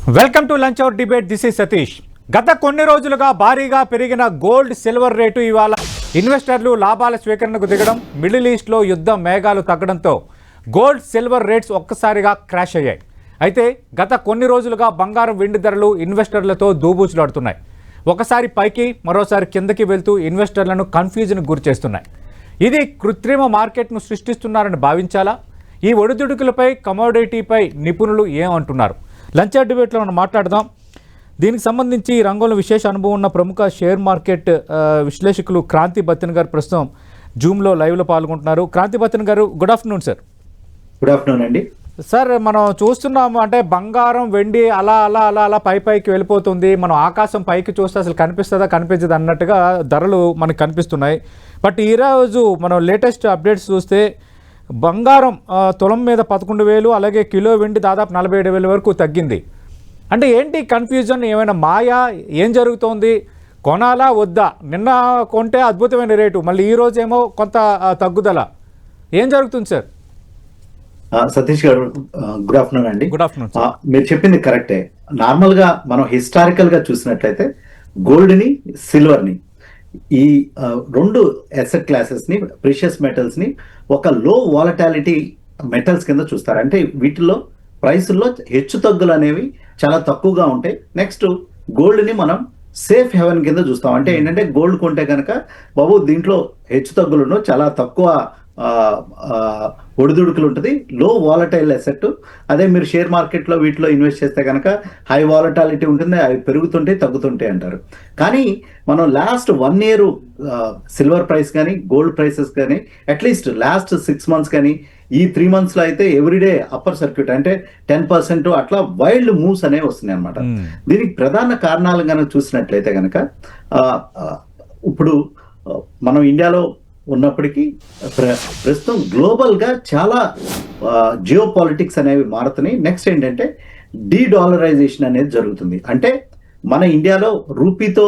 Welcome to lunch hour debate. This is Satish. గత కొన్ని రోజులుగా భారీగా పెరిగిన గోల్డ్ సిల్వర్ రేటు ఇవాళ ఇన్వెస్టర్లు లాభాల స్వీకరణకు దిగడం, మిడిల్ ఈస్ట్లో యుద్ధం మేఘాలు తగ్గడంతో గోల్డ్ సిల్వర్ రేట్స్ ఒక్కసారిగా క్రాష్ అయ్యాయి. అయితే గత కొన్ని రోజులుగా బంగారం వెండి ధరలు ఇన్వెస్టర్లతో దూబూచులాడుతున్నాయి. ఒకసారి పైకి మరోసారి కిందకి వెళ్తూ ఇన్వెస్టర్లను కన్ఫ్యూజన్కు గురి చేస్తున్నాయి. ఇది కృత్రిమ మార్కెట్ను సృష్టిస్తున్నారని భావించాలా? ఈ ఒడిదుడుకులపై కమోడిటీపై నిపుణులు ఏమంటున్నారు? లంచ్ అవర్ డిబేట్లో మనం మాట్లాడదాం. దీనికి సంబంధించి ఈ రంగంలో విశేష అనుభవం ఉన్న ప్రముఖ షేర్ మార్కెట్ విశ్లేషకులు క్రాంతి బత్తెన్ గారు ప్రస్తుతం జూమ్లో లైవ్లో పాల్గొంటున్నారు. క్రాంతి బత్తెన్ గారు, good afternoon sir. Good afternoon అండి. సార్, మనం చూస్తున్నాము అంటే బంగారం వెండి అలా అలా అలా అలా పైకి వెళ్ళిపోతుంది. మనం ఆకాశం పైకి చూస్తే అసలు కనిపిస్తుందా కనిపించదు అన్నట్టుగా ధరలు మనకు కనిపిస్తున్నాయి. బట్ ఈరోజు మనం లేటెస్ట్ అప్డేట్స్ చూస్తే బంగారం తులం మీద 11,000, అలాగే కిలో వెండి దాదాపు 47,000 వరకు తగ్గింది. అంటే ఏంటి కన్ఫ్యూజన్? ఏమైనా మాయా? ఏం జరుగుతోంది? కొనాలా వద్దా? నిన్న కొంటే అద్భుతమైన రేటు, మళ్ళీ ఈ రోజు ఏమో కొంత తగ్గుదల. ఏం జరుగుతుంది సార్? సతీష్ గారు, గుడ్ ఆఫ్టర్నూన్ అండి. Good afternoon. మీరు చెప్పింది కరెక్టే. నార్మల్ గా మనం హిస్టారికల్ గా చూసినట్లయితే గోల్డ్ ని, సిల్వర్ ని, ఈ రెండు అసెట్ క్లాసెస్ ని, ప్రీషియస్ మెటల్స్ ని ఒక లో వాలటాలిటీ మెటల్స్ కింద చూస్తారు. అంటే వీటిలో ప్రైసుల్లో హెచ్చు తగ్గులు అనేవి చాలా తక్కువగా ఉంటాయి. నెక్స్ట్ గోల్డ్ ని మనం సేఫ్ హెవెన్ కింద చూస్తాం. అంటే ఏంటంటే గోల్డ్ కొంటే కనుక బాబు దీంట్లో హెచ్చు తగ్గులను చాలా తక్కువ ఒడిదుడుకులు ఉంటుంది, లో వాలటైల్ అసెట్. అదే మీరు షేర్ మార్కెట్లో వీటిలో ఇన్వెస్ట్ చేస్తే కనుక హై వాలటాలిటీ ఉంటుంది, అవి పెరుగుతుంటే తగ్గుతుంటాయి అంటారు. కానీ మనం లాస్ట్ 1 year సిల్వర్ ప్రైస్ కానీ గోల్డ్ ప్రైసెస్ కానీ అట్లీస్ట్ లాస్ట్ 6 months కానీ ఈ 3 months లో అయితే ఎవ్రీడే అప్పర్ సర్క్యూట్ అంటే 10% అట్లా వైల్డ్ మూవ్స్ అనేవి వస్తున్నాయి అనమాట. దీనికి ప్రధాన కారణాలు కనుక చూసినట్లయితే కనుక ఇప్పుడు మనం ఇండియాలో ఉన్నప్పటికీ ప్రస్తుతం గ్లోబల్ గా చాలా జియో పాలిటిక్స్ అనేవి మారుతున్నాయి. నెక్స్ట్ ఏంటంటే డీడాలరైజేషన్ అనేది జరుగుతుంది. అంటే మన ఇండియాలో రూపీతో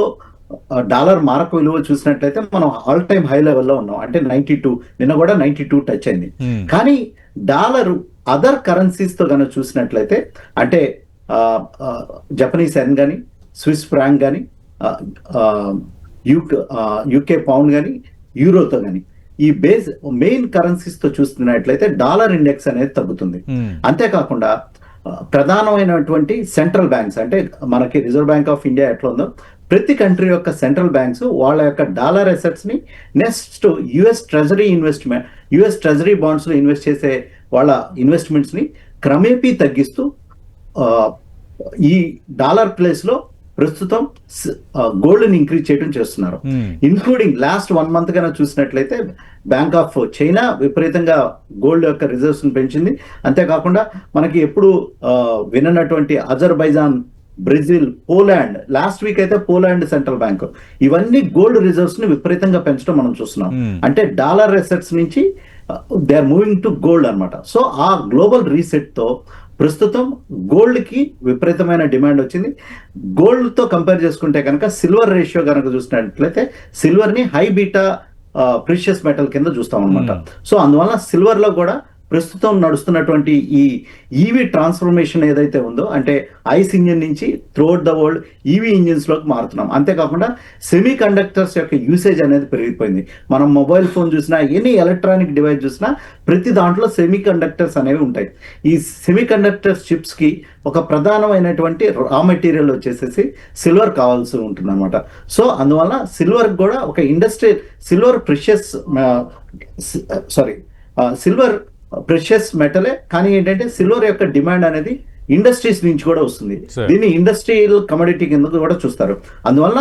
డాలర్ మారక విలువ చూసినట్లయితే మనం ఆల్ టైమ్ హై లెవెల్లో ఉన్నాం. అంటే 92, నిన్న కూడా 92 టచ్ అయింది. కానీ డాలర్ అదర్ కరెన్సీస్ తో కనుక చూసినట్లయితే అంటే జపనీస్ యెన్ కానీ, స్విస్ ఫ్రాంక్ కానీ, యూకే పౌండ్ కానీ, యూరోతో కానీ, ఈ మెయిన్ కరెన్సీస్ తో చూస్తున్నట్లయితే డాలర్ ఇండెక్స్ అనేది తగ్గుతుంది. అంతేకాకుండా ప్రధానమైనటువంటి సెంట్రల్ బ్యాంక్స్ అంటే మనకి రిజర్వ్ బ్యాంక్ ఆఫ్ ఇండియా ఎట్లా ఉందో ప్రతి కంట్రీ యొక్క సెంట్రల్ బ్యాంక్స్ వాళ్ళ యొక్క డాలర్ అసెట్స్ ని నెక్స్ట్ యుఎస్ ట్రెజరీ బాండ్స్ లో ఇన్వెస్ట్ చేసే వాళ్ళ ఇన్వెస్ట్మెంట్స్ ని క్రమేపీ తగ్గిస్తూ ఈ డాలర్ ప్లేస్ లో ప్రస్తుతం గోల్డ్ ని ఇంక్రీజ్ చేయడం చేస్తున్నారు. ఇన్క్లూడింగ్ లాస్ట్ 1 month కన్నా చూసినట్లయితే బ్యాంక్ ఆఫ్ చైనా విపరీతంగా గోల్డ్ యొక్క రిజర్వ్స్ ని పెంచింది. అంతేకాకుండా మనకి ఎప్పుడు విననటువంటి Azerbaijan, Brazil, Poland, last week అయితే పోలాండ్ సెంట్రల్ బ్యాంక్ ఇవన్నీ గోల్డ్ రిజర్వ్స్ ని విపరీతంగా పెంచడం మనం చూస్తున్నాం. అంటే డాలర్ అసెట్స్ నుంచి they are moving to gold అనమాట. సో ఆ గ్లోబల్ రీసెట్ తో ప్రస్తుతం గోల్డ్ కి విపరీతమైన డిమాండ్ వచ్చింది. గోల్డ్ తో కంపేర్ చేసుకుంటే కనుక సిల్వర్ రేషియో కనుక చూసినట్లయితే సిల్వర్ ని హై బీటా ప్రీషియస్ మెటల్ కింద చూస్తాం అనమాట. సో అందువల్ల సిల్వర్ లో కూడా ప్రస్తుతం నడుస్తున్నటువంటి ఈ ఈవీ ట్రాన్స్ఫర్మేషన్ ఏదైతే ఉందో అంటే ఐస్ ఇంజిన్ నుంచి throughout the world EV engines లోకి మారుతున్నాం. అంతేకాకుండా సెమీ కండక్టర్స్ యొక్క యూసేజ్ అనేది పెరిగిపోయింది. మనం మొబైల్ ఫోన్ చూసినా, ఎనీ ఎలక్ట్రానిక్ డివైస్ చూసినా ప్రతి దాంట్లో సెమీ కండక్టర్స్ అనేవి ఉంటాయి. ఈ సెమీ కండక్టర్స్ చిప్స్ కి ఒక ప్రధానమైనటువంటి రా మెటీరియల్ వచ్చేసేసి సిల్వర్ కావాల్సి ఉంటుంది అనమాట. సో అందువల్ల సిల్వర్ కూడా ఒక సిల్వర్ ప్రెషియస్ మెటలే. కానీ ఏంటంటే సిల్వర్ యొక్క డిమాండ్ అనేది ఇండస్ట్రీస్ నుంచి కూడా వస్తుంది. దీన్ని ఇండస్ట్రియల్ కమోడిటీ కింద కూడా చూస్తారు. అందువల్ల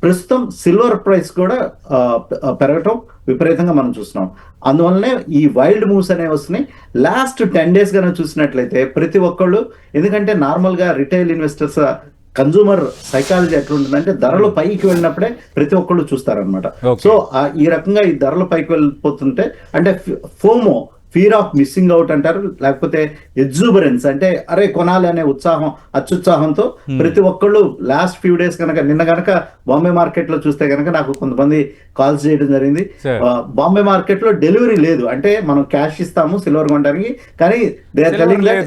ప్రస్తుతం సిల్వర్ ప్రైస్ కూడా పెరగటం విపరీతంగా మనం చూస్తున్నాం. అందువల్లనే ఈ వైల్డ్ మూవ్స్ అనేవి వస్తున్నాయి. లాస్ట్ 10 days కనుక చూసినట్లయితే ప్రతి ఒక్కళ్ళు, ఎందుకంటే నార్మల్ గా రిటైల్ ఇన్వెస్టర్స్ కన్సూమర్ సైకాలజీ ఎట్లుంటుందంటే ధరలు పైకి వెళ్ళినప్పుడే ప్రతి ఒక్కళ్ళు చూస్తారనమాట. సో ఈ రకంగా ఈ ధరలు పైకి వెళ్ళిపోతుంటే అంటే FOMO, fear of missing out అంటారు, లేకపోతే ఎగ్జూబరెన్స్ అంటే అరే కొనాలి అనే ఉత్సాహం, అత్యుత్సాహంతో ప్రతి ఒక్కళ్ళు లాస్ట్ ఫ్యూ డేస్ నిన్న కనుక బాంబే మార్కెట్ లో చూస్తే కనుక నాకు కొంతమంది కాల్స్ చేయడం జరిగింది. బాంబే మార్కెట్ లో డెలివరీ లేదు, అంటే మనం క్యాష్ ఇస్తాము సిల్వర్ కొనడానికి, కానీ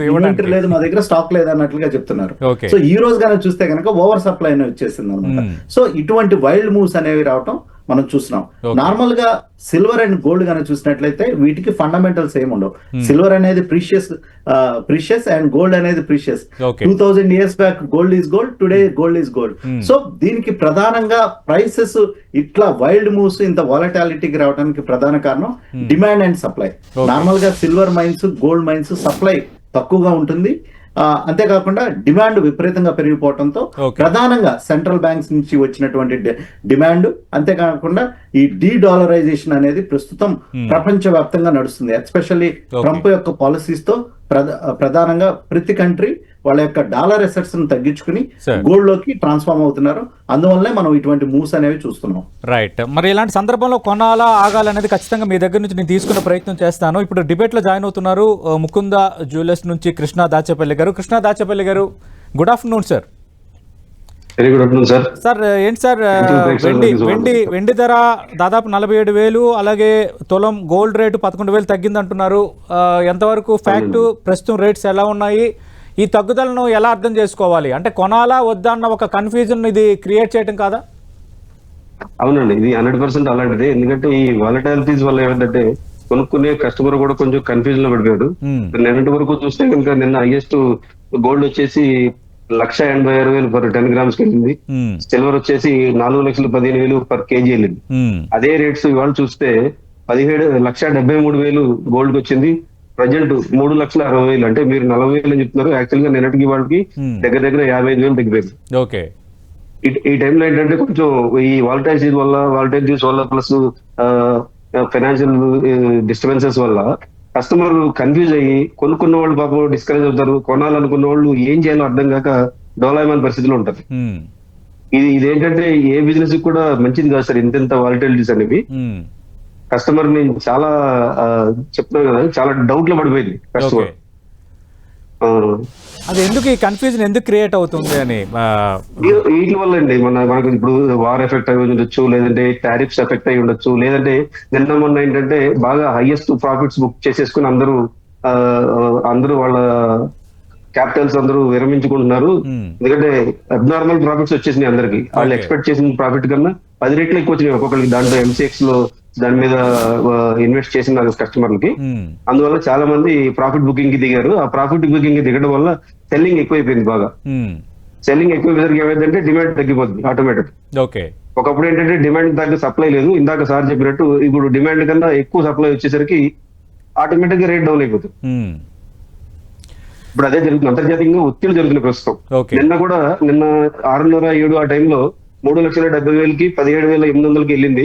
ఇన్వెంటరీ లేదు, మా దగ్గర స్టాక్ లేదు అన్నట్లుగా చెప్తున్నారు. సో ఈ రోజు కనుక చూస్తే కనుక ఓవర్ సప్లై అనేది వచ్చేసింది అనమాట. సో ఇటువంటి వైల్డ్ మూవ్స్ అనేవి రావటం మనం చూస్తున్నాం. నార్మల్ గా సిల్వర్ అండ్ గోల్డ్ గానే చూసినట్లయితే వీటికి ఫండమెంటల్స్ ఏమి ఉండవు. సిల్వర్ అనేది ప్రీషియస్ అండ్ గోల్డ్ అనేది precious. 2000 years back gold is gold, today gold is gold. So దీనికి ప్రధానంగా ప్రైసెస్ ఇట్లా వైల్డ్ మూవ్స్, ఇంత వాలటాలిటీకి రావడానికి ప్రధాన కారణం డిమాండ్ అండ్ సప్లై. నార్మల్ గా silver mines, gold mines supply తక్కువగా ఉంటుంది, అంతేకాకుండా డిమాండ్ విపరీతంగా పెరిగిపోవడంతో ప్రధానంగా సెంట్రల్ బ్యాంక్స్ నుంచి వచ్చినటువంటి డిమాండ్, అంతేకాకుండా ఈ డీడాలరైజేషన్ అనేది ప్రస్తుతం ప్రపంచవ్యాప్తంగా నడుస్తుంది. ఎస్పెషల్లీ ట్రంప్ యొక్క పాలసీస్ తో ప్రధానంగా ప్రతి కంట్రీ వాళ్ళ యొక్క డాలర్ అసెట్స్ ను తగ్గించుకుని గోల్డ్ లోకి ట్రాన్స్ఫార్మ్ అవుతున్నారు. అందువల్లనే మనం ఇటువంటి మూవ్స్ అనేవి చూస్తున్నాం. రైట్. మరి ఇలాంటి సందర్భంలో కొనాలా ఆగాలనేది ఖచ్చితంగా మీ దగ్గర నుంచి నేను తీసుకునే ప్రయత్నం చేస్తాను. ఇప్పుడు డిబేట్ లో జాయిన్ అవుతున్నారు ముకుంద జ్యువెలర్స్ నుంచి కృష్ణ దాచేపల్లి గారు. కృష్ణ దాచేపల్లి గారు, good afternoon sir. Very good afternoon sir. Sir ఏంటి సార్, వెండి ధర దాదాపు 47,000, అలాగే తులం గోల్డ్ రేటు 11,000 తగ్గింది అంటున్నారు. ఎంతవరకు ఫ్యాక్ట్? ప్రస్తుతం రేట్స్ ఎలా ఉన్నాయి? ఈ తగ్గుదలను ఎలా అర్థం చేసుకోవాలి? అంటే కొనాలా వద్దా అన్న ఒక కన్ఫ్యూజన్ ఇది క్రియేట్ చేయడం కాదా? అవునండి, ఇది 100% అలాంటిది. ఎందుకంటే ఈ వాలటాలిటీస్ వల్ల ఏమంటే కొనుక్కునే కస్టమర్ కూడా కొంచెం కన్ఫ్యూజన్ లో పడిపోయాడు. నిన్నటి వరకు చూస్తే కనుక నిన్న హైయెస్ట్ గోల్డ్ వచ్చేసి 1,86,000 పర్ 10 grams వెళ్ళింది. సిల్వర్ వచ్చేసి 4,15,000 పర్ కేజీ వెళ్ళింది. అదే రేట్స్ ఇవాళ చూస్తే 1,73,000 గోల్డ్ వచ్చింది. ప్రజెంట్ 3,60,000, అంటే మీరు 40,000 అని చెప్తున్నారు, యాక్చువల్ గా నిన్నటికి వాళ్ళకి దగ్గర 55,000 తగ్గిపోయింది. ఓకే. ఈ టైంలో ఏంటంటే కొంచెం ఈ వాలటైలిటీస్ వల్ల ప్లస్ ఫైనాన్షియల్ డిస్టర్బెన్సెస్ వల్ల కస్టమర్ కన్ఫ్యూజ్ అయ్యి కొనుక్కున్న వాళ్ళు పాపం డిస్కరేజ్ అవుతారు. కొనాలనుకున్న వాళ్ళు ఏం చేయాలో అర్థం కాక డోలాయమాన్ పరిస్థితిలో ఉంటారు. ఇదేంటంటే ఏ బిజినెస్ కూడా మంచిది కాదు సార్ ఇంత వాలటైలిటీస్ అనేవి. కస్టమర్ ని చాలా చెప్తున్నాను కదా, చాలా డౌట్ లో పడిపోయింది కస్టమర్. అది ఎందుకు ఈ కన్ఫ్యూజన్ ఎందుకు క్రియేట్ అవుతుంది అని వీటి వల్ల అండి. మనకు ఇప్పుడు వార్ ఎఫెక్ట్ అయి ఉండొచ్చు, లేదంటే టారిఫ్స్ ఎఫెక్ట్ అయి ఉండొచ్చు, లేదంటే నిన్న మొన్న ఏంటంటే బాగా హైయెస్ట్ ప్రాఫిట్స్ బుక్ చేసేసుకుని అందరూ వాళ్ళ క్యాపిటల్స్ అందరూ విరమించుకుంటున్నారు. ఎందుకంటే అబ్నార్మల్ ప్రాఫిట్స్ వచ్చేసినాయి అందరికి. వాళ్ళు ఎక్స్పెక్ట్ చేసిన ప్రాఫిట్ కన్నా 10 రెట్లు ఎక్కువ వచ్చినాయి ఒక్కొక్కరికి. దాంట్లో MCX లో దాని మీద ఇన్వెస్ట్ చేసిన కస్టమర్లకి. అందువల్ల చాలా మంది ప్రాఫిట్ బుకింగ్ కి దిగారు. ఆ ప్రాఫిట్ బుకింగ్ కి దిగడం వల్ల సెల్లింగ్ ఎక్కువైపోయింది. బాగా సెల్లింగ్ ఎక్కువైపోయేసరికి ఏమైందంటే డిమాండ్ తగ్గిపోతుంది ఆటోమేటిక్. ఒకప్పుడు ఏంటంటే డిమాండ్ తగ్గ సప్లై లేదు. ఇందాక సార్ చెప్పినట్టు ఇప్పుడు డిమాండ్ కన్నా ఎక్కువ సప్లై వచ్చేసరికి ఆటోమేటిక్ గా రేట్ డౌన్ అయిపోతుంది. ఇప్పుడు అదే జరుగుతుంది. అంతర్జాతీయంగా ఒత్తిడి జరుగుతుంది ప్రస్తుతం. నిన్న 6:07 ఆ టైంలో 3,70,000కి 17,800కి వెళ్ళింది.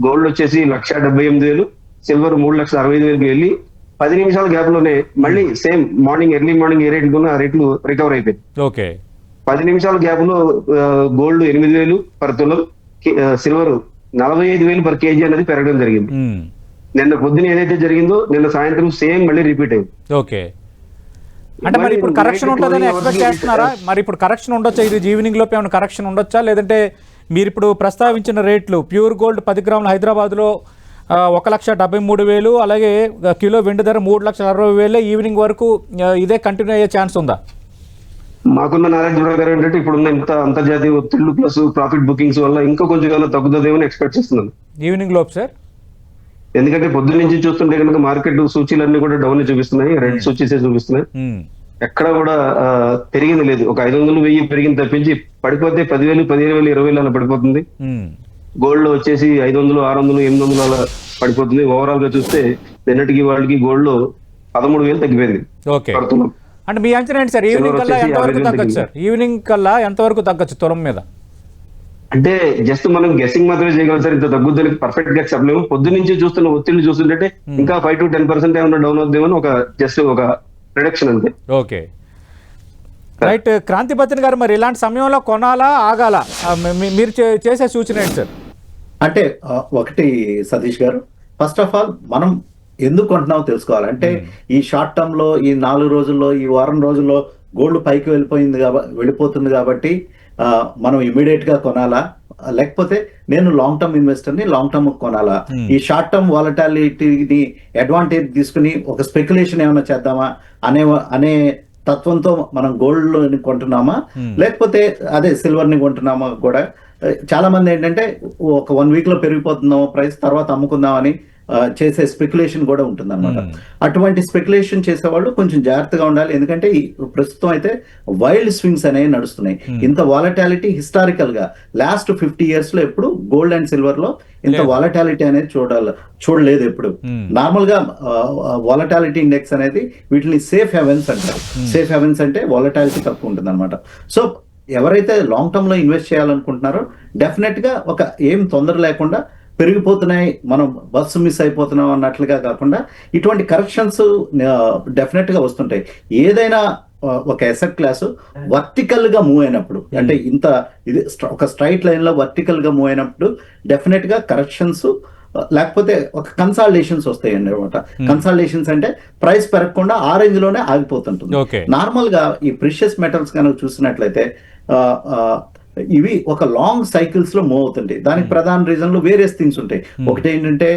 గోల్డ్ వచ్చేసి 1,78,000, సిల్వర్ 3,65,000కి వెళ్ళి 10 నిమిషాల గ్యాప్ లోనే మళ్ళీ సేమ్ ఎర్లీ మార్నింగ్ ఏ రేట్ ఆ రేట్లు రికవర్ అయిపోయింది. 10 నిమిషాల గ్యాప్ లో గోల్డ్ 8,000 పర్ తులం, సిల్వర్ 45,000 పర్ కేజీ అనేది పెరగడం జరిగింది. నిన్న పొద్దున ఏదైతే జరిగిందో నిన్న సాయంత్రం సేమ్ మళ్ళీ రిపీట్ అయింది. అంటే మరి ఇప్పుడు కరెక్షన్ ఉంటుందని ఎక్స్పెక్ట్ చేస్తున్నారా? మరి ఇప్పుడు కరెక్షన్ ఉండొచ్చా? ఇది ఈవినింగ్ లోపు ఏమైనా కరెక్షన్ ఉండొచ్చా? లేదంటే మీరు ఇప్పుడు ప్రస్తావించిన రేట్లు ప్యూర్ గోల్డ్ 10 గ్రాములు హైదరాబాద్ లో 1,73,000, అలాగే కిలో వెండి ధర 3,60,000, ఈవినింగ్ వరకు ఇదే కంటిన్యూ అయ్యే ఛాన్స్ ఉందా? మాకున్న నారాయణ గారు ఏంటంటే ఇప్పుడున్న ఇంత అంతర్జాతీయ ఒత్తిళ్లు ప్లస్ ప్రాఫిట్ బుకింగ్స్ వల్ల ఇంకా కొంచెం తగ్గుతుందేమో ఎక్స్పెక్ట్ చేస్తున్నాను ఈవినింగ్ లోపు సార్. ఎందుకంటే పొద్దున్న నుంచి చూస్తుంటే కనుక మార్కెట్ సూచీలన్నీ కూడా డౌన్ చూపిస్తున్నాయి, రెడ్ సూచీసే చూపిస్తున్నాయి. ఎక్కడ కూడా పెరిగింది లేదు. ఒక 500-1000 పెరిగింది తప్పించి పడిపోతే 10,000, 15,000, 20,000 అలా పడిపోతుంది. గోల్డ్ లో వచ్చేసి 500, 600, 800 అలా పడిపోతుంది. ఓవరాల్ గా చూస్తే నిన్నటికి వాళ్ళకి గోల్డ్ లో 13,000 తగ్గిపోయింది. అంటే మీ అంచనా ఏంటి సార్? ఈవినింగ్ కల్లా ఎంతవరకు తగ్గచ్చు సార్? ఈవినింగ్ కల్లా ఎంతవరకు తగ్గచ్చు తులం మీద? అంటే జస్ట్ మనం గెస్సింగ్ మాత్రమే చేయగలం సార్. ఇంత తగ్గుద్దని పర్ఫెక్ట్ గా చెప్పలేము. పొద్దు నుంచి చూస్తున్న ఒత్తిళ్లు చూస్తుంటే ఇంకా 5 to 10% ఏమన్నా డౌన్ అవుతుందేమో ఒక ప్రిడిక్షన్ అంతే. Okay, right. క్రాంతి బచ్చన్ గారు, మరి ఇలాంటి సమయంలో కొనాలా ఆగాలా? మీరు చేసే సూచన ఏంటి సార్? అంటే ఒకటి సతీష్ గారు, ఫస్ట్ ఆఫ్ ఆల్ మనం ఎందుకు కొంటున్నామో తెలుసుకోవాలి. అంటే ఈ షార్ట్ టర్మ్ లో ఈ 4 రోజుల్లో ఈ వారం రోజుల్లో గోల్డ్ పైకి వెళ్ళిపోతుంది కాబట్టి మనం ఇమీడియట్ గా కొనాలా, లేకపోతే నేను లాంగ్ టర్మ్ ఇన్వెస్టర్ని లాంగ్ టర్మ్ కొనాలా, ఈ షార్ట్ టర్మ్ వాలటాలిటీని అడ్వాంటేజ్ తీసుకుని ఒక స్పెక్యులేషన్ ఏమైనా చేద్దామా అనే తత్వంతో మనం గోల్డ్ కొంటున్నామా, లేకపోతే అదే సిల్వర్ ని కొంటున్నామా కూడా. చాలా మంది ఏంటంటే ఒక 1 వీక్ లో పెరిగిపోతుందామో ప్రైస్, తర్వాత అమ్ముకుందామని చేసే స్పెక్యులేషన్ కూడా ఉంటుంది అనమాట. అటువంటి స్పెక్యులేషన్ చేసేవాళ్ళు కొంచెం జాగ్రత్తగా ఉండాలి. ఎందుకంటే ప్రస్తుతం అయితే వైల్డ్ స్వింగ్స్ అనేవి నడుస్తున్నాయి. ఇంత వాలటాలిటీ హిస్టారికల్ గా లాస్ట్ 50 years లో ఎప్పుడు గోల్డ్ అండ్ సిల్వర్ లో ఇంత వాలటాలిటీ అనేది చూడలేదు ఎప్పుడు. నార్మల్ గా వాలటాలిటీ ఇండెక్స్ అనేది వీటిని సేఫ్ హెవెన్స్ అంటారు. సేఫ్ హెవెన్స్ అంటే వాలటాలిటీ తక్కువ ఉంటుంది అనమాట. సో ఎవరైతే లాంగ్ టర్మ్ లో ఇన్వెస్ట్ చేయాలనుకుంటున్నారో డెఫినెట్ గా ఒక ఏం తొందర లేకుండా పెరిగిపోతున్నాయి, మనం బస్సు మిస్ అయిపోతున్నాం అన్నట్లుగా కాకుండా ఇటువంటి కరెక్షన్స్ డెఫినెట్ గా వస్తుంటాయి. ఏదైనా ఒక అసెట్ క్లాస్ వర్టికల్ గా మూవ్ అయినప్పుడు, అంటే ఇది ఒక స్ట్రైట్ లైన్ లో వర్టికల్ గా మూవ్ అయినప్పుడు డెఫినెట్ గా కరెక్షన్స్ లేకపోతే ఒక కన్సాలిడేషన్స్ వస్తాయండి అనమాట. కన్సాలిడేషన్స్ అంటే ప్రైస్ పెరగకుండా ఆ రేంజ్ లోనే ఆగిపోతుంటుంది. నార్మల్ గా ఈ ప్రిషియస్ మెటల్స్ కనుక చూసినట్లయితే ఇవి ఒక లాంగ్ సైకిల్స్ లో మూవ్ అవుతుంటాయి. దానికి ప్రధాన రీజన్లు వేరియస్ థింగ్స్ ఉంటాయి. ఒకటి ఏంటంటే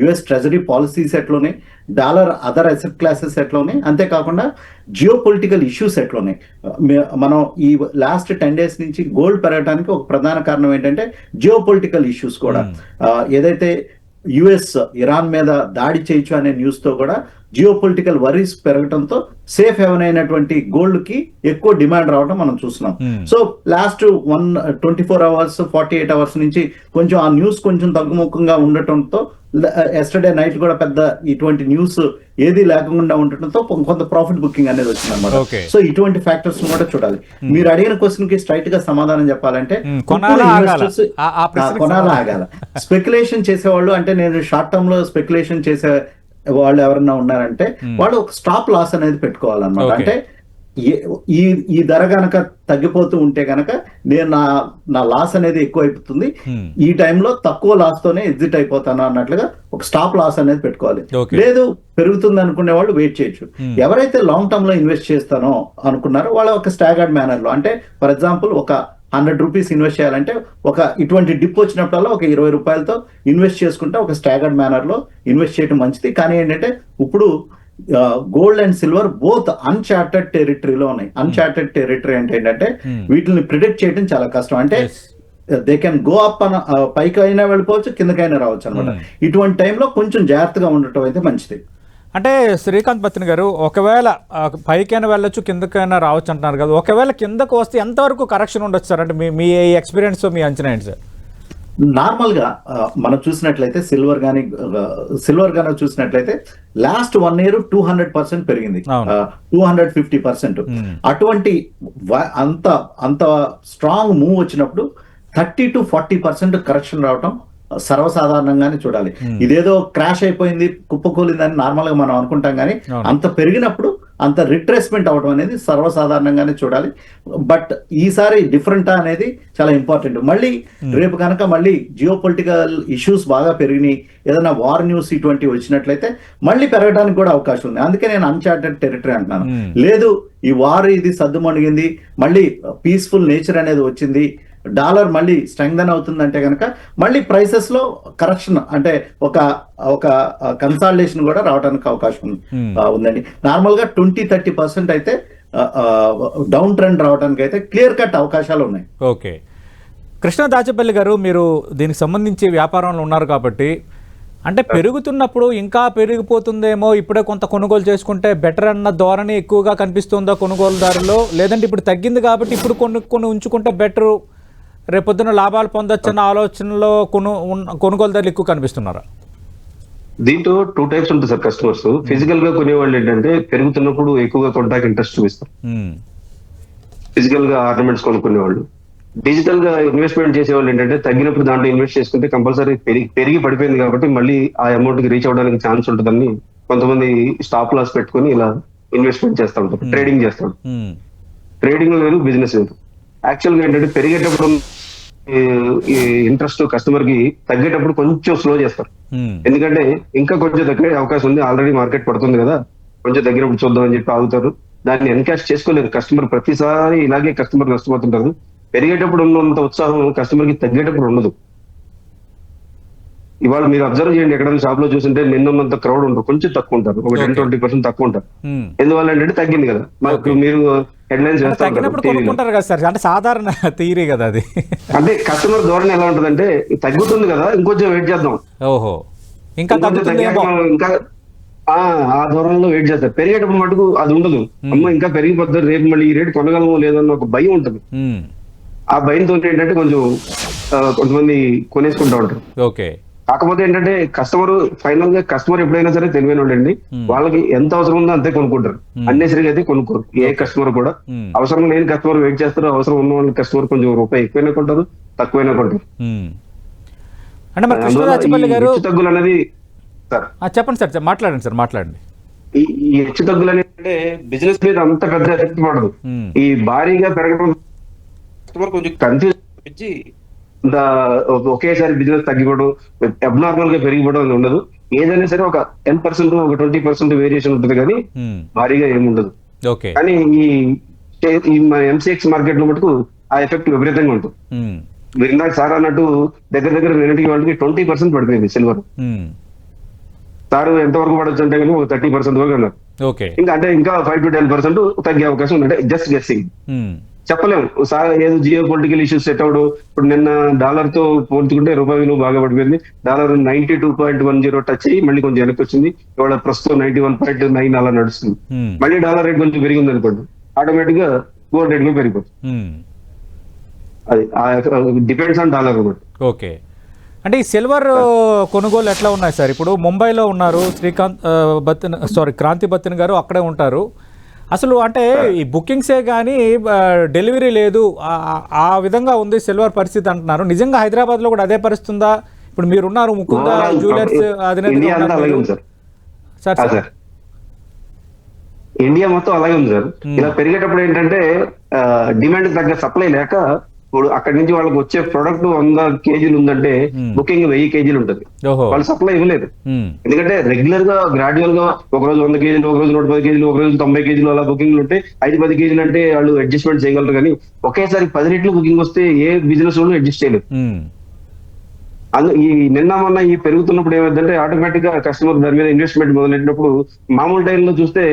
యుఎస్ ట్రెజరీ పాలసీస్ ఎట్లున్నాయి, డాలర్ అదర్ అసెట్ క్లాసెస్ ఎట్లున్నాయి, అంతేకాకుండా జియో పొలిటికల్ ఇష్యూస్ ఎట్లున్నాయి. మనం ఈ లాస్ట్ 10 days నుంచి గోల్డ్ పెరగడానికి ఒక ప్రధాన కారణం ఏంటంటే జియో పొలిటికల్ ఇష్యూస్ కూడా. ఏదైతే యుఎస్ ఇరాన్ మీద దాడి చేయొచ్చు అనే న్యూస్ తో కూడా జియో పొలిటికల్ వరీస్ పెరగడంతో సేఫ్ హెవెన్ అయినటువంటి గోల్డ్ కి ఎక్కువ డిమాండ్ రావడం మనం చూస్తున్నాం. సో లాస్ట్ 24 hours 48 hours నుంచి కొంచెం ఆ న్యూస్ కొంచెం తగ్గుముఖంగా ఉండటంతో ఎస్టర్డే నైట్ కూడా పెద్ద ఇటువంటి న్యూస్ ఏది లేకుండా ఉండటంతో కొంత ప్రాఫిట్ బుకింగ్ అనేది వచ్చింది అనమాట. సో ఇటువంటి ఫ్యాక్టర్స్ కూడా చూడాలి. మీరు అడిగిన క్వశ్చన్ కి స్ట్రైట్ గా సమాధానం చెప్పాలంటే కొనాలా ఆగాల. స్పెక్యులేషన్ చేసేవాళ్ళు, అంటే నేను షార్ట్ టర్మ్ లో స్పెక్యులేషన్ చేసే వాళ్ళు ఎవరన్నా ఉన్నారంటే వాళ్ళు ఒక స్టాప్ లాస్ అనేది పెట్టుకోవాలన్నమాట. అంటే ఈ ధర గనక తగ్గిపోతూ ఉంటే గనక నేను నా లాస్ అనేది ఎక్కువ అయిపోతుంది, ఈ టైంలో తక్కువ లాస్ తోనే ఎగ్జిట్ అయిపోతాను అన్నట్లుగా ఒక స్టాప్ లాస్ అనేది పెట్టుకోవాలి. లేదు పెరుగుతుంది అనుకునే వాళ్ళు వెయిట్ చేయొచ్చు. ఎవరైతే లాంగ్ టర్మ్ లో ఇన్వెస్ట్ చేస్తానో అనుకున్నారో వాళ్ళ ఒక స్టాగర్డ్ మేనర్ లో, అంటే ఫర్ ఎగ్జాంపుల్ ఒక 100 rupees ఇన్వెస్ట్ చేయాలంటే ఇటువంటి డిప్ వచ్చినప్పుడల్లా ఒక 20 రూపాయలతో ఇన్వెస్ట్ చేసుకుంటే ఒక స్టాగర్డ్ మేనర్ లో ఇన్వెస్ట్ చేయడం మంచిది. కానీ ఏంటంటే ఇప్పుడు gold and silver both uncharted టెరిటరీలో ఉన్నాయి. అన్చార్టెడ్ టెరిటరీ అంటే ఏంటంటే వీటిని ప్రిడిక్ట్ చేయడం చాలా కష్టం. అంటే దే కెన్ గో అప్ పైకి అయినా వెళ్ళిపోవచ్చు, కిందకైనా రావచ్చు అనమాట. ఇటువంటి టైంలో కొంచెం జాగ్రత్తగా ఉండటం అయితే మంచిది. అంటే శ్రీకాంత్ పత్ని గారు, ఒకవేళ పైకైనా వెళ్ళొచ్చు కిందకైనా రావచ్చు అంటున్నారు కదా, ఒకవేళ కిందకు వస్తే ఎంతవరకు కరెక్షన్ ఉండొచ్చు సార్? అంటే మీ ఎక్స్పీరియన్స్, మీ అంచనా ఏంటి సార్? నార్మల్ గా మనం చూసినట్లయితే సిల్వర్ గానీ చూసినట్లయితే లాస్ట్ 1 year 200% పెరిగింది, 250%. అటువంటి అంత స్ట్రాంగ్ మూవ్ వచ్చినప్పుడు 30 to 40% కరెక్షన్ రావటం సర్వసాధారణంగానే చూడాలి. ఇదేదో క్రాష్ అయిపోయింది, కుప్పకూలిందని నార్మల్ గా మనం అనుకుంటాం, కానీ అంత పెరిగినప్పుడు అంత రిట్రేస్మెంట్ అవడం అనేది సర్వసాధారణంగానే చూడాలి. బట్ ఈసారి డిఫరెంట్ అనేది చాలా ఇంపార్టెంట్. మళ్ళీ రేపు కనుక మళ్ళీ జియో పొలిటికల్ ఇష్యూస్ బాగా పెరిగినాయి, ఏదైనా వార్ న్యూస్ ఇటువంటివి వచ్చినట్లయితే మళ్ళీ పెరగడానికి కూడా అవకాశం ఉంది. అందుకే నేను అన్చార్టెడ్ టెరిటరీ అంటున్నాను. లేదు ఈ వార్ ఇది సద్దుమణిగింది, మళ్ళీ పీస్ఫుల్ నేచర్ అనేది వచ్చింది, డాలర్ మళ్ళీ స్ట్రెంగ్థెన్ అవుతుందంటే కనుక మళ్ళీ ప్రైసెస్ లో కరెక్షన్, అంటే ఒక కన్సాలిడేషన్ కూడా రావడానికి అవకాశం ఉందండి. నార్మల్ గా 20-30% అయితే డౌన్ ట్రెండ్ రావడానికి అయితే క్లియర్ కట్ అవకాశాలు ఉన్నాయి. ఓకే, కృష్ణ దాచపల్లి గారు, మీరు దీనికి సంబంధించి వ్యాపారంలో ఉన్నారు కాబట్టి, అంటే పెరుగుతున్నప్పుడు ఇంకా పెరిగిపోతుందేమో, ఇప్పుడే కొంత కొనుగోలు చేసుకుంటే బెటర్ అన్న ధోరణి ఎక్కువగా కనిపిస్తుందో కొనుగోలుదారులో, లేదంటే ఇప్పుడు తగ్గింది కాబట్టి ఇప్పుడు కొన్ని ఉంచుకుంటే బెటరు, రేపొద్దున లాభాలు పొందొచ్చన్న ఆలోచనలో కొనుగోలుదారులు ఎక్కువ కనిపిస్తున్నారా? దీంట్లో 2 types ఉంటుంది సార్ కస్టమర్స్. ఫిజికల్ గా కొనేవాళ్ళు ఏంటంటే పెరుగుతున్నప్పుడు ఎక్కువగా కొనడానికి ఇంట్రెస్ట్ చూపిస్తారు, ఫిజికల్ గా ఆర్నమెంట్స్ కొనుక్కునేవాళ్ళు. డిజిటల్ గా ఇన్వెస్ట్మెంట్ చేసేవాళ్ళు ఏంటంటే తగ్గినప్పుడు దాంట్లో ఇన్వెస్ట్ చేసుకుంటే కంపల్సరీ పెరిగి పడిపోయింది కాబట్టి మళ్ళీ ఆ అమౌంట్ కి రీచ్ అవడానికి ఛాన్స్ ఉంటుందని కొంతమంది స్టాప్ లాస్ పెట్టుకుని ఇలా ఇన్వెస్ట్మెంట్ చేస్తూ ఉంటారు, ట్రేడింగ్ చేస్తాడు. ట్రేడింగ్ వేరు, బిజినెస్ వేరు. యాక్చువల్ గా ఏంటంటే పెరిగేటప్పుడు ఈ ఇంట్రెస్ట్ కస్టమర్ కి తగ్గేటప్పుడు కొంచెం స్లో చేస్తారు. ఎందుకంటే ఇంకా కొంచెం తగ్గే అవకాశం ఉంది, ఆల్రెడీ మార్కెట్ పడుతుంది కదా, కొంచెం తగ్గినప్పుడు చూద్దాం అని చెప్పి ఆగుతారు. దాన్ని ఎన్కాష్ చేసుకోలేదు కస్టమర్. ప్రతిసారి ఇలాగే కస్టమర్ నష్టపోతుంటారు. పెరిగేటప్పుడు ఉన్నంత ఉత్సాహం కస్టమర్ కి తగ్గేటప్పుడు ఉండదు. ఇవాళ మీరు అబ్జర్వ్ చేయండి, ఎక్కడైనా షాప్ లో చూస్తుంటే నిన్నంత క్రౌడ్ ఉంటారు, కొంచెం తక్కువ ఉంటారు, ఒక 10-20% తక్కువ ఉంటారు. ఎందువల్ల అంటే తగ్గింది కదా. మాకు మీరు హెడ్లైన్స్ కొనుక్కుంటారు కదా సార్, అంటే సాధారణ థియరీ కదా అది. అంటే కస్టమర్ ధోరణి ఎలా ఉంటదంటే తగ్గుతుంది కదా ఇంకొంచెం వెయిట్ చేద్దాం, ఓహో ఇంకా ఇంకా ఆ ధోరణిలో వెయిట్ చేస్తారు. పెరిగేటప్పుడు మటుకు అది ఉండదు. అమ్మ ఇంకా పెరిగిపోతుంది, రేపు మళ్ళీ ఈ రేటు కొనగలమో లేదన్న ఒక భయం ఉంటుంది. ఆ భయంతో ఏంటంటే కొంతమంది కొనేసుకుంటా ఉంటారు. ఓకే. కాకపోతే ఏంటంటే ఫైనల్ గా కస్టమర్ ఎప్పుడైనా సరే తెలివైన వాళ్ళండి, వాళ్ళకి ఎంత అవసరం ఉందో అంతే కొనుక్కుంటారు, అన్నెసరిగా అయితే కొనుక్కోరు. ఏ కస్టమర్ కూడా అవసరం లేని కస్టమర్ వెయిట్ చేస్తారు, అవసరం ఉన్న వాళ్ళ కస్టమర్ కొంచెం రూపాయి ఎక్కువైనా కొంటారు, తక్కువైనా కొంటారు. అంటే మరి కృష్ణరాజపల్లి గారు తగ్గులు అనేది సార్ చెప్పండి సార్, మాట్లాడండి సార్, మాట్లాడండి. ఈ హెచ్చు తగ్గులు అనేది బిజినెస్ మీద అంత పెద్ద ఎఫెక్ట్ పడదు. ఈ భారీగా పెరగడం కస్టమర్ కొంచెం కన్ఫ్యూజ్ ఇచ్చి ఒకేసారి బిజినెస్ తగ్గిపోవడం, అబ్నార్మల్ గా పెరిగిపోవడం అని ఉండదు. ఏదైనా సరే ఒక 10% ఒక 20% వేరియేషన్ ఉంటుంది, కానీ భారీగా ఏముండదు. కానీ ఈ ఎంసీఎక్స్ మార్కెట్ లో మటుకు ఆ ఎఫెక్ట్ విపరీతంగా ఉంటుంది. మీరు ఇందాక సార్ అన్నట్టు దగ్గర దగ్గర నిన్నటికి వాళ్ళకి 20% పడిపోయింది సిల్వర్. సార్ ఎంతవరకు పడవచ్చు అంటే కానీ ఒక 30% వరకు అన్నారు. ఇంకా అంటే ఇంకా 5-10% తగ్గే అవకాశం ఉంది. అంటే జస్ట్ గెస్సింగ్, చెప్పలేము. సార్ ఏదో జియో పొలిటికల్ ఇష్యూస్ సెట్ అవడం, ఇప్పుడు నిన్న డాలర్ తో పోల్చుకుంటే రూపాయి విలువ బాగా పడిపోయింది. డాలర్ 92.10 టచ్ అయ్యి మళ్ళీ కొంచెం వెనక్కి వచ్చింది. ఇవాళ ప్రస్తుతం 91.9 అలా నడుస్తుంది. మళ్ళీ డాలర్ రేట్ కొంచెం పెరిగింది అనుకోండి, ఆటోమేటిక్ గా గోల్డ్ రేట్ కూడా పెరిగిపోతుంది. అది డిపెండ్స్ ఆన్ డాలర్ కూడా. ఓకే. అంటే ఈ సిల్వర్ కొనుగోలు ఎట్లా ఉన్నాయి సార్? ఇప్పుడు ముంబైలో ఉన్నారు క్రాంతి బత్తిన గారు అక్కడే ఉంటారు. అసలు అంటే ఈ బుకింగ్సే కానీ డెలివరీ లేదు, ఆ విధంగా ఉంది సిల్వర్ పరిస్థితి అంటున్నారు. నిజంగా హైదరాబాద్ లో కూడా అదే పరిస్థితి ఉందా? ఇప్పుడు మీరున్నారు ముకుంద జ్యువెలర్స్ అధినేత సార్. ఇండియా మొత్తం అలాగే ఉంది సార్. ఇలా పెరిగేటప్పుడు ఏంటంటే డిమాండ్ తగ్గ సప్లై లేక, ఇప్పుడు అక్కడి నుంచి వాళ్ళకి వచ్చే ప్రొడక్ట్ 100 కేజీలు ఉందంటే బుకింగ్ 1000 కేజీలు ఉంటుంది, వాళ్ళు సప్లై ఇవ్వలేదు. ఎందుకంటే రెగ్యులర్ గా గ్రాడ్యువల్ గా ఒక రోజు 100 కేజీలు, ఒక రోజు 110 కేజీలు, ఒక రోజు 90 కేజీలు అలా బుకింగ్లు ఉంటే 5-10 కేజీలు అంటే వాళ్ళు అడ్జస్ట్మెంట్ చేయగలరు. కానీ ఒకేసారి 10 రెట్లు బుకింగ్ వస్తే ఏ బిజినెస్ వాళ్ళు అడ్జస్ట్ చేయలేదు. ఈ నిన్న మొన్న ఈ పెరుగుతున్నప్పుడు ఏమైందంటే ఆటోమేటిక్ గా కస్టమర్ దాని మీద ఇన్వెస్ట్మెంట్ మొదలెట్టినప్పుడు మామూలు టైంలో చూస్తే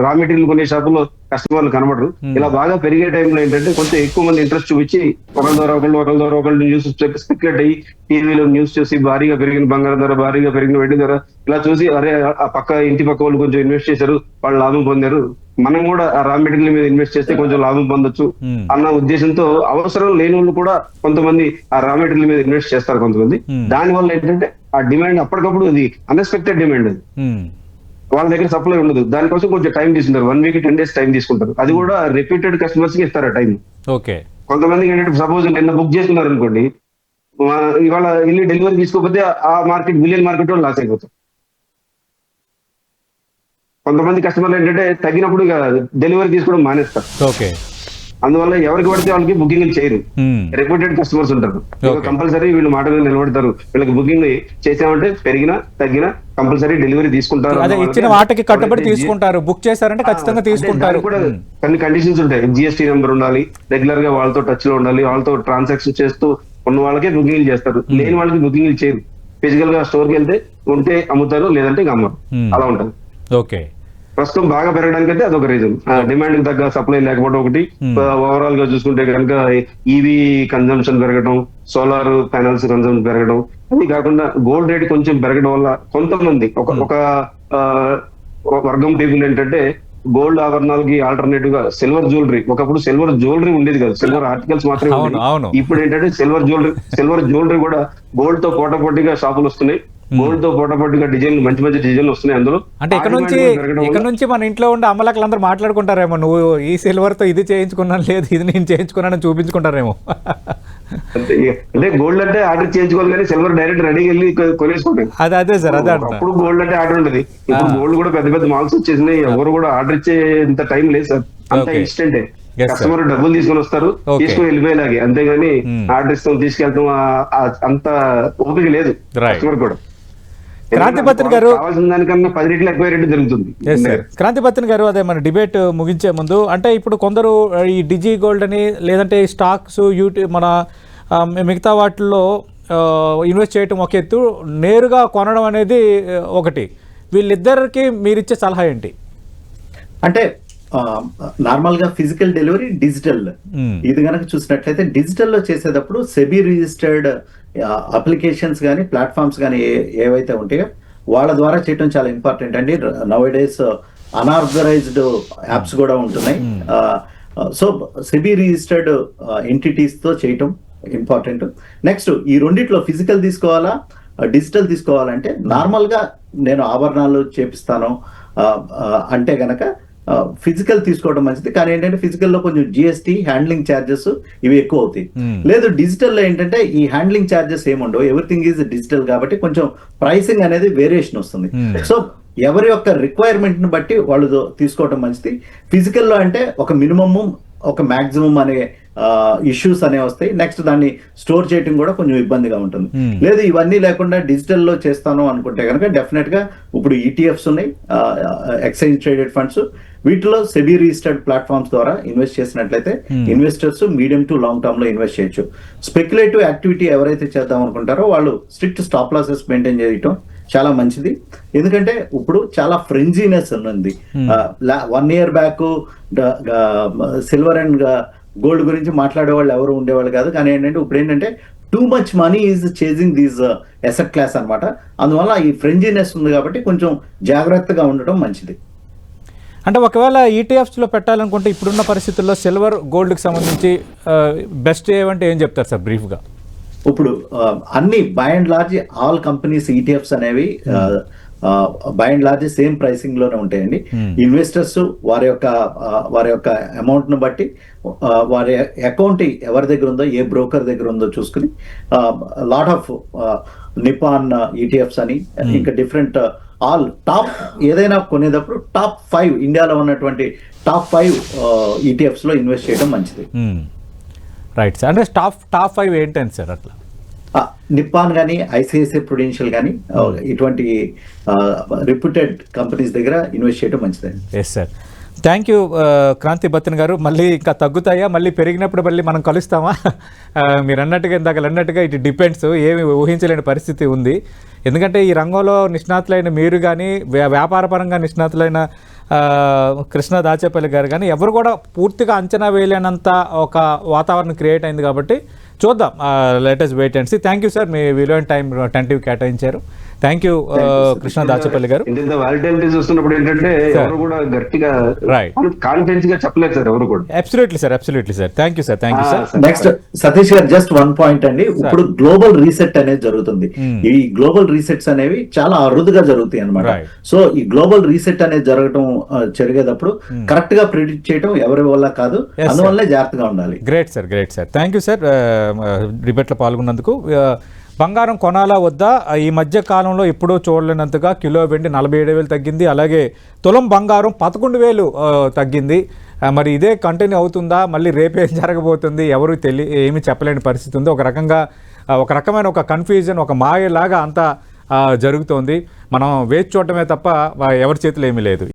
రా మెటీరియల్ కొనే షాపుల్లో కస్టమర్లు కనబడరు. ఇలా బాగా పెరిగే టైంలో ఏంటంటే కొంచెం ఎక్కువ మంది ఇంట్రెస్ట్ చూపించి ఒకరి ద్వారా ఒకళ్ళు న్యూస్ స్పెక్యులేట్ అయ్యి టీవీలో న్యూస్ చూసి భారీగా పెరిగిన బంగారం ధర, భారీగా పెరిగిన వెండి ధర ఇలా చూసి అరే ఆ ఇంటి పక్క వాళ్ళు కొంచెం ఇన్వెస్ట్ చేశారు, వాళ్ళు లాభం పొందారు, మనం కూడా ఆ రా మెటీరియల్ మీద ఇన్వెస్ట్ చేస్తే కొంచెం లాభం పొందొచ్చు అన్న ఉద్దేశంతో అవసరం లేని వాళ్ళు కూడా కొంతమంది ఆ రా మెటీరియల్ మీద ఇన్వెస్ట్ చేస్తారు కొంతమంది. దాని వల్ల ఏంటంటే ఆ డిమాండ్ అప్పటికప్పుడు అది అన్ఎక్స్పెక్టెడ్ డిమాండ్, అది వాళ్ళ దగ్గర సప్లై ఉండదు. దానికోసం కొంచెం టైం తీసుకుంటారు, 1 వీక్ 10 days టైం తీసుకుంటారు. అది కూడా రిపీటెడ్ కస్టమర్స్ కి ఇస్తారు టైం. కొంతమందికి ఏంటంటే సపోజ్ నిన్న బుక్ చేసుకున్నారు అనుకోండి, ఇవాళ వెళ్ళి డెలివరీ తీసుకోకపోతే ఆ మార్కెట్ బిలియన్ మార్కెట్ వాళ్ళు లాస్ అయిపోతారు. కొంతమంది కస్టమర్లు ఏంటంటే తగ్గినప్పుడు డెలివరీ తీసుకోవడం మానేస్తారు. అందువల్ల ఎవరికి పడితే వాళ్ళకి బుకింగ్ చేయరు. రెప్యూటెడ్ కస్టమర్స్ ఉంటారు, కంపల్సరీ వీళ్ళు మాట మీద నిలబడతారు. వీళ్ళకి బుకింగ్ చేసామంటే పెరిగినా తగ్గినా కంపల్సరీ డెలివరీ తీసుకుంటారు. ఇచ్చిన వాటికి కట్టుబడి తీసుకుంటారు, బుక్ చేశారంటే ఖచ్చితంగా తీసుకుంటారు. కూడా కొన్ని కండిషన్స్ ఉంటాయి. జిఎస్టీ నెంబర్ ఉండాలి, రెగ్యులర్ గా వాళ్ళతో టచ్ లో ఉండాలి, వాళ్ళతో ట్రాన్సాక్షన్ చేస్తూ ఉన్న వాళ్ళకే బుకింగ్ చేస్తారు, లేని వాళ్ళకి బుకింగ్ చేయరు. ఫిజికల్ గా స్టోర్కి వెళ్తే ఉంటే అమ్ముతారు, లేదంటే అమ్మరు, అలా ఉంటుంది. ఓకే. ప్రస్తుతం బాగా పెరగడానికి అయితే అదొక రీజన్, డిమాండ్ తగ్గ సప్లై లేకపోవడం ఒకటి. ఓవరాల్ గా చూసుకుంటే కనుక ఈవీ కన్జంప్షన్ పెరగడం, సోలార్ ప్యానల్స్ కన్జంప్షన్ పెరగడం, అది కాకుండా గోల్డ్ రేట్ కొంచెం పెరగడం వల్ల కొంతమంది ఒక వర్గం పీపుల్ ఏంటంటే గోల్డ్ ఆభరణాలకి ఆల్టర్నేటివ్ గా సిల్వర్ జ్యువెలరీ, ఒకప్పుడు సిల్వర్ జ్యువెలరీ ఉండేది కాదు, సిల్వర్ ఆర్టికల్స్ మాత్రమే ఉండేది. ఇప్పుడు ఏంటంటే సిల్వర్ జ్యువెలరీ కూడా గోల్డ్ తో పోటాపోటీగా షాపులు వస్తున్నాయి, గోల్డ్ తో పోటాపోటీగా డిజైన్లు మంచి డిజైన్లు వస్తున్నాయి. అందులో అంటే ఇక్కడ నుంచి మన ఇంట్లో ఉండే అమ్మలక్కలు అందరూ మాట్లాడుకుంటారేమో, నువ్వు ఈ సిల్వర్ తో ఇది చేయించుకున్నాను, లేదు ఇది నేను చేయించుకున్నాను చూపించుకుంటారేమో. అంటే గోల్డ్ అంటే ఆర్డర్ చేయించుకోవాలి, కానీ సిల్వర్ డైరెక్ట్ రెడీగా వెళ్ళి కొనేసుకోండి. అదే సార్, అదే అప్పుడు గోల్డ్ అంటే ఆర్డర్ ఉండేది. ఇప్పుడు గోల్డ్ కూడా పెద్ద పెద్ద మాల్స్ వచ్చేసినాయి, ఎవరు కూడా ఆర్డర్ ఇచ్చే ఇంత టైం లేదు సార్, అంత ఇన్స్టెంటే. Yes, sir. కస్టమర్ డబ్బులు తీసుకొని వస్తారు, Okay. తీసుకొని వెళ్ళిపోయేలాగే, అంతేగాని ఆర్డర్ ఇస్తాం తీసుకెళ్తాం అంత ఓపిక లేదు Right. కస్టమర్ కూడా. క్రాంతిపత్రి గారు కావాల్సిన దానికన్నా 10 రెట్లు ఎక్కువ రేటు జరుగుతుంది. Yes sir. క్రాంతిపత్రి గారు, అదే మన డిబేట్ ముగించే ముందు, అంటే ఇప్పుడు కొందరు ఈ డిజి గోల్డ్ అని లేదంటే ఈ స్టాక్స్ మన మిగతా వాటిల్లో ఇన్వెస్ట్ చేయటం ఒక ఎత్తు, నేరుగా కొనడం అనేది ఒకటి. వీళ్ళిద్దరికి మీరిచ్చే సలహా ఏంటి? అంటే నార్మల్ గా ఫిజికల్ డెలివరీ, డిజిటల్. ఇది కనుక చూసినట్లయితే డిజిటల్ లో చేసేటప్పుడు సెబీ రిజిస్టర్డ్ అప్లికేషన్స్ కానీ ప్లాట్ఫామ్స్ కానీ ఏవైతే ఉంటాయో వాళ్ళ ద్వారా చేయడం చాలా ఇంపార్టెంట్ అండి. నవ్ డేస్ అనార్గనైజ్డ్ యాప్స్ కూడా ఉంటున్నాయి. సో సెబీ రిజిస్టర్డ్ ఎంటిటీస్ తో చేయటం ఇంపార్టెంట్. నెక్స్ట్ ఈ రెండిట్లో ఫిజికల్ తీసుకోవాలా, డిజిటల్ తీసుకోవాలంటే నార్మల్ గా నేను ఆభరణాలు చేపిస్తాను అంటే గనక ఫిజికల్ తీసుకోవడం మంచిది. కానీ ఏంటంటే ఫిజికల్ లో కొంచెం జిఎస్టీ, హ్యాండ్లింగ్ ఛార్జెస్ ఇవి ఎక్కువ అవుతాయి. లేదు డిజిటల్ లో ఏంటంటే ఈ హ్యాండ్లింగ్ ఛార్జెస్ ఏముండవు, ఎవ్రీథింగ్ ఈజ్ డిజిటల్ కాబట్టి కొంచెం ప్రైసింగ్ అనేది వేరియేషన్ వస్తుంది. సో ఎవరి యొక్క రిక్వైర్మెంట్ ని బట్టి వాళ్ళు తీసుకోవడం మంచిది. ఫిజికల్ లో అంటే ఒక మినిమమ్, ఒక మాక్సిమం అనే ఇష్యూస్ అనేవి వస్తాయి. నెక్స్ట్ దాన్ని స్టోర్ చేయడం కూడా కొంచెం ఇబ్బందిగా ఉంటుంది. లేదు ఇవన్నీ లేకుండా డిజిటల్ లో చేస్తాను అనుకుంటే కనుక డెఫినెట్ గా ఇప్పుడు ఈటీఎఫ్స్ ఉన్నాయి, ఎక్స్చేంజ్ ట్రేడెడ్ ఫండ్స్, వీటిలో సెబీ రిజిస్టర్డ్ ప్లాట్ఫామ్స్ ద్వారా ఇన్వెస్ట్ చేసినట్లయితే investors medium to long term లో ఇన్వెస్ట్ చేయొచ్చు. స్పెక్యులేటివ్ యాక్టివిటీ ఎవరైతే చేద్దాం అనుకుంటారో వాళ్ళు స్ట్రిక్ట్ స్టాప్ లాసెస్ మెయింటైన్ చేయటం చాలా మంచిది. ఎందుకంటే ఇప్పుడు చాలా ఫ్రెంజీనెస్ ఉంది. 1 year back silver and gold గురించి మాట్లాడే వాళ్ళు ఎవరు ఉండేవాళ్ళు కాదు. కానీ ఏంటంటే ఇప్పుడు ఏంటంటే too much money is chasing these asset class అనమాట. అందువల్ల ఈ ఫ్రెంజీనెస్ ఉంది కాబట్టి కొంచెం జాగ్రత్తగా ఉండటం మంచిది. అంటే ఒకవేళ ఈటీఎఫ్స్లో పెట్టాలనుకుంటే ఇప్పుడున్న పరిస్థితుల్లో సిల్వర్ గోల్డ్కి సంబంధించి బెస్ట్ ఏమంటే ఏం చెప్తారు సార్ బ్రీఫ్గా? ఇప్పుడు అన్ని by and large all companies ETFs అనేవి by and large same pricing లోనే ఉంటాయండి. ఇన్వెస్టర్స్ వారి యొక్క అమౌంట్ ను బట్టి వారి అకౌంట్ ఎవరి దగ్గర ఉందో, ఏ బ్రోకర్ దగ్గర ఉందో చూసుకుని లాట్ ఆఫ్ నిపాన్ ఈటీఎఫ్స్ అని ఇంకా డిఫరెంట్ ఆల్ టాప్ ఏదైనా కొనేటప్పుడు టాప్ 5 ఇండియాలో ఉన్నటువంటి టాప్ 5 ఈటీఎఫ్స్ లో ఇన్వెస్ట్ చేయడం మంచిది. Right sir. అంటే టాప్ 5 ఏంటండి సార్? అట్లా నిప్పాన్ కానీ, ఐసిఐసిఐ ప్రుడెన్షియల్ కానీ ఇటువంటి రిప్యూటెడ్ కంపెనీస్ దగ్గర ఇన్వెస్ట్ చేయడం మంచిదండి. Yes sir. Thank you Kranthipatri గారు. మళ్ళీ ఇంకా తగ్గుతాయా, మళ్ళీ పెరిగినప్పుడు మళ్ళీ మనం కలుస్తామా? మీరు అన్నట్టుగా ఇందాక ఇట్ డిపెండ్స్, ఏమి ఊహించలేని పరిస్థితి ఉంది. ఎందుకంటే ఈ రంగంలో నిష్ణాతులైన మీరు కానీ, వ్యాపారపరంగా నిష్ణాతులైన కృష్ణ దాచేపల్లి గారు కానీ ఎవరు కూడా పూర్తిగా అంచనా వేయలేనంత ఒక వాతావరణం క్రియేట్ అయింది. కాబట్టి చూద్దాం, latest wait and see. Thank you sir, మీ విలువైన టైం టెంటివ్ కేటాయించారు. థ్యాంక్ యూ కృష్ణ దాచేపల్లి గారు. ఇంత వాలిటాలిటీస్ వస్తున్నప్పుడు ఏంటంటే ఎవరు కూడా గట్టిగా కాన్ఫిడెన్స్ గా చెప్పలేదు సార్ ఎవరు కూడా. Absolutely sir. Thank you sir. Next Satish గారు జస్ట్ 1 point అండి. ఇప్పుడు గ్లోబల్ రీసెట్ అనేది జరుగుతుంది. ఈ గ్లోబల్ రీసెట్స్ అనేవి చాలా అరుదుగా జరుగుతాయి అన్నమాట. సో ఈ గ్లోబల్ రీసెట్ అనేది జరిగేటప్పుడు కరెక్ట్ గా ప్రిడిక్ట్ చేయడం ఎవరి వల్ల కాదు, అందువల్లే జాగ్రత్తగా ఉండాలి. Great sir. Thank you sir డిబేట్లో పాల్గొన్నందుకు. బంగారం కొనాలా వద్దా? ఈ మధ్య కాలంలో ఎప్పుడూ చూడలేనంతగా కిలో వెండి 47,000 తగ్గింది. అలాగే తులం బంగారం 11,000 తగ్గింది. మరి ఇదే కంటిన్యూ అవుతుందా? మళ్ళీ రేపేం జరగబోతుంది ఎవరు ఏమీ చెప్పలేని పరిస్థితి ఉంది. ఒక రకమైన ఒక కన్ఫ్యూజన్, ఒక మాయలాగా అంతా జరుగుతోంది. మనం వేచి చూడటమే తప్ప ఎవరి చేతిలో ఏమీ లేదు.